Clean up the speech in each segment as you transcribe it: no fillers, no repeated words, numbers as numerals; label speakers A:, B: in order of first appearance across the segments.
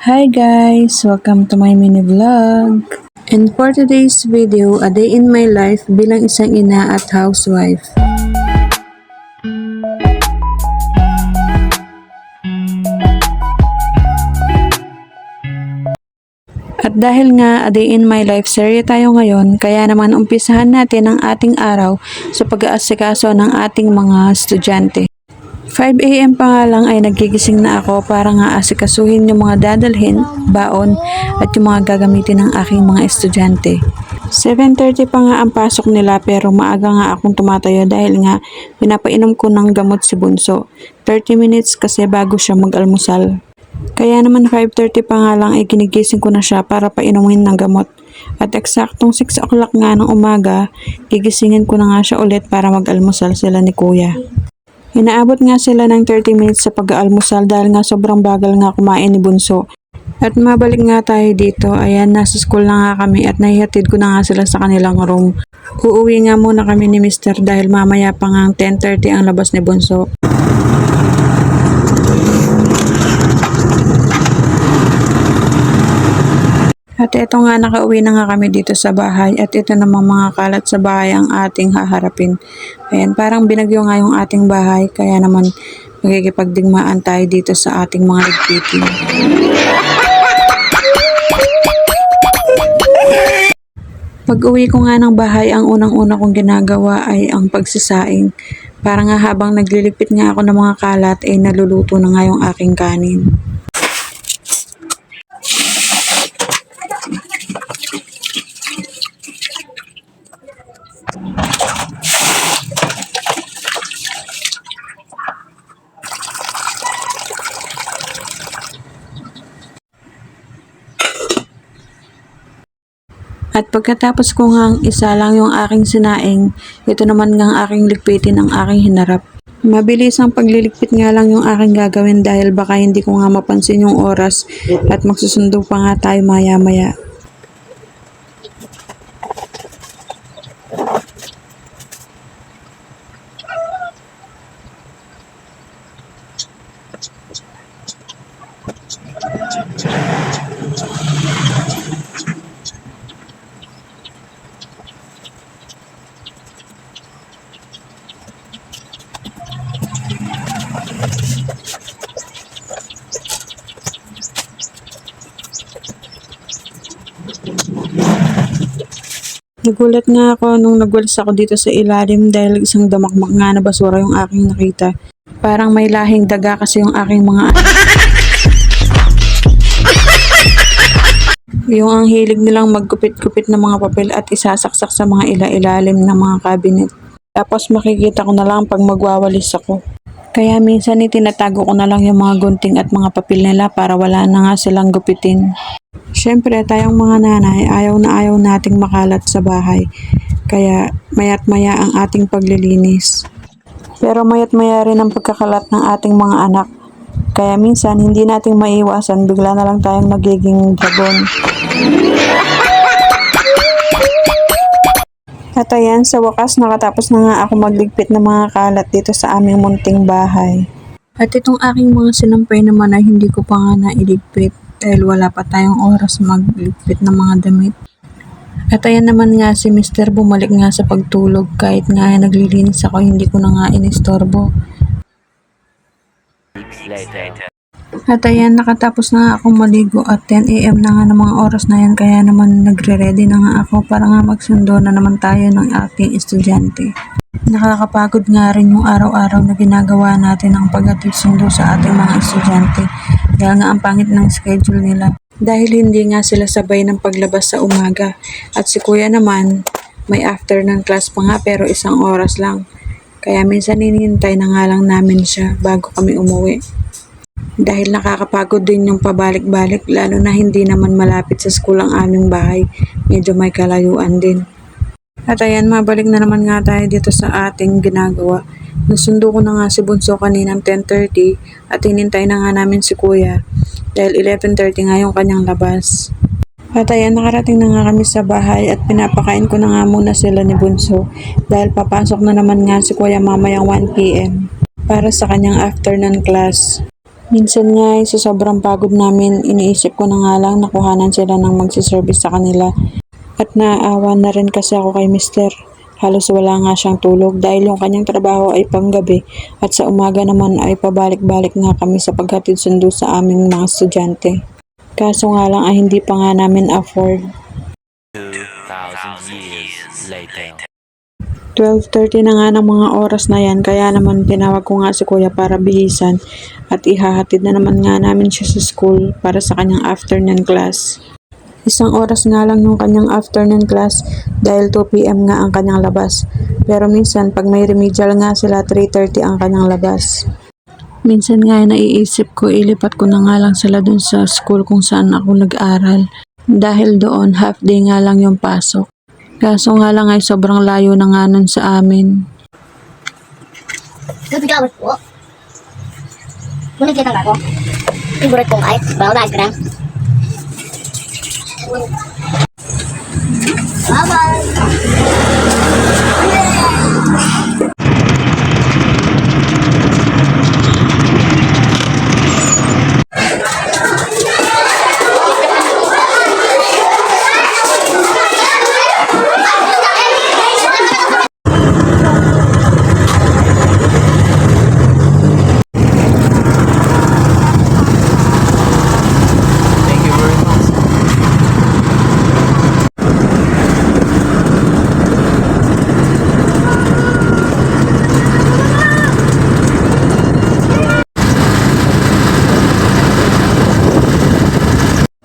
A: Hi guys! Welcome to my mini vlog. And for today's video, a day in my life bilang isang ina at housewife. At dahil nga a day in my life serye tayo ngayon, kaya naman umpisahan natin ang ating araw sa pag-aasikaso ng ating mga estudyante. 5 AM pa nga lang ay nagigising na ako para nga asikasuhin yung mga dadalhin, baon at yung mga gagamitin ng aking mga estudyante. 7:30 pa nga ang pasok nila pero maaga nga akong tumatayo dahil nga pinapainom ko ng gamot si Bunso. 30 minutes kasi bago siya mag-almusal. Kaya naman 5:30 pa nga lang ay ginigising ko na siya para painumin ng gamot. At eksaktong 6 o'clock nga ng umaga, gigisingin ko na nga siya ulit para mag-almusal sila ni Kuya. Inaabot nga sila ng 30 minutes sa pag-aalmusal dahil nga sobrang bagal nga kumain ni Bunso. At mabalik nga tayo dito, ayan nasa school na nga kami at nahihatid ko na nga sila sa kanilang room. Uuwi nga muna kami ni Mr. dahil mamaya pa nga 10:30 ang labas ni Bunso. At ito nga nakauwi na nga kami dito sa bahay at ito namang mga kalat sa bahay ang ating haharapin. Ayan, parang binagyo nga yung ating bahay kaya naman magkikipagdigmaan tayo dito sa ating mga ligpitin. Pag uwi ko nga ng bahay, ang unang-una kong ginagawa ay ang pagsasaing. Para nga habang nagliligpit nga ako ng mga kalat ay naluluto na nga yung aking kanin. At pagkatapos ko ngang isa lang yung aking sinaing, ito naman ngang aking ligpitin ang aking hinarap. Mabilis ang pagliligpit nga lang yung aking gagawin dahil baka hindi ko nga mapansin yung oras at magsusundo pa nga tayo maya-maya. Nagulat nga ako nung nagwalis ako dito sa ilalim dahil isang damakmak nga na basura yung aking nakita. Parang may lahing daga kasi yung aking mga yung ang hilig nilang magkupit-kupit ng mga papel at isasaksak sa mga ila-ilalim ng mga cabinet. Tapos makikita ko na lang pag magwawalis ako. Kaya minsan itinatago ko na lang yung mga gunting at mga papel nila para wala na nga silang gupitin. Siyempre tayong mga nanay ayaw na ayaw nating makalat sa bahay. Kaya mayat maya ang ating paglilinis. Pero mayat maya rin ang pagkakalat ng ating mga anak. Kaya minsan hindi nating maiwasan, bigla na lang tayong magiging jabon. At ayan, sa wakas nakatapos na nga ako magligpit ng mga kalat dito sa aming munting bahay. At itong aking mga sinampay naman ay hindi ko pa nga nailigpit dahil wala pa tayong oras magligpit ng mga damit. At ayan naman nga si Mr. bumalik nga sa pagtulog kahit nga naglilinis ako, hindi ko na nga inistorbo. At ayan, nakatapos na nga akong maligo at 10 AM na nga ng mga oras na yan kaya naman nagre-ready na nga ako para nga magsundo na naman tayo ng ating estudyante. Nakakapagod nga rin yung araw-araw na ginagawa natin ang paghatid sundo sa ating mga estudyante dahil nga ang pangit ng schedule nila. Dahil hindi nga sila sabay ng paglabas sa umaga at si Kuya naman may afternoon class pa nga pero 1 oras lang. Kaya minsan hinihintay na nga lang namin siya bago kami umuwi. Dahil nakakapagod din yung pabalik-balik lalo na hindi naman malapit sa school ang aming bahay. Medyo may kalayuan din. At ayan, mabalik na naman nga tayo dito sa ating ginagawa. Nasundo ko na nga si Bunso kaninang 10:30 at hinintay na nga namin si Kuya dahil 11:30 nga yung kanyang labas. At ayan, nakarating na nga kami sa bahay at pinapakain ko na nga muna sila ni Bunso dahil papasok na naman nga si Kuya mamayang 1 PM para sa kanyang afternoon class. Minsan nga ay sa sobrang pagod namin, iniisip ko na nga lang nakuhanan sila ng magsiservice sa kanila. At naaawa na rin kasi ako kay Mister. Halos wala nga siyang tulog dahil yung kanyang trabaho ay panggabi at sa umaga naman ay pabalik-balik nga kami sa paghatid sundo sa aming mga estudyante. Kaso nga lang ay hindi pa nga namin afford.
B: 2,000 years later.
A: 12:30 na nga ng mga oras na yan kaya naman tinawag ko nga si kuya para bihisan at ihahatid na naman nga namin siya sa school para sa kanyang afternoon class. Isang oras nga lang yung kanyang afternoon class dahil 2 p.m. nga ang kanyang labas. Pero minsan pag may remedial nga sila 3:30 ang kanyang labas. Minsan nga ay naiisip ko ilipat ko na nga lang sila dun sa school kung saan ako nag-aral. Dahil doon half day nga lang yung pasok. Kaso nga lang ay sobrang layo na nga nun sa amin.
C: Good job po. Ngunit kita ako. Favorite kong kahit. Brown ice cream. Bye-bye.
B: Thank you very much.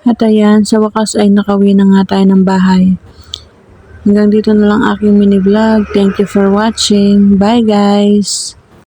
A: At ayan, sa wakas ay nakauwi na nga tayo ng bahay. Hanggang dito na lang aking mini vlog. Thank you for watching. Bye guys!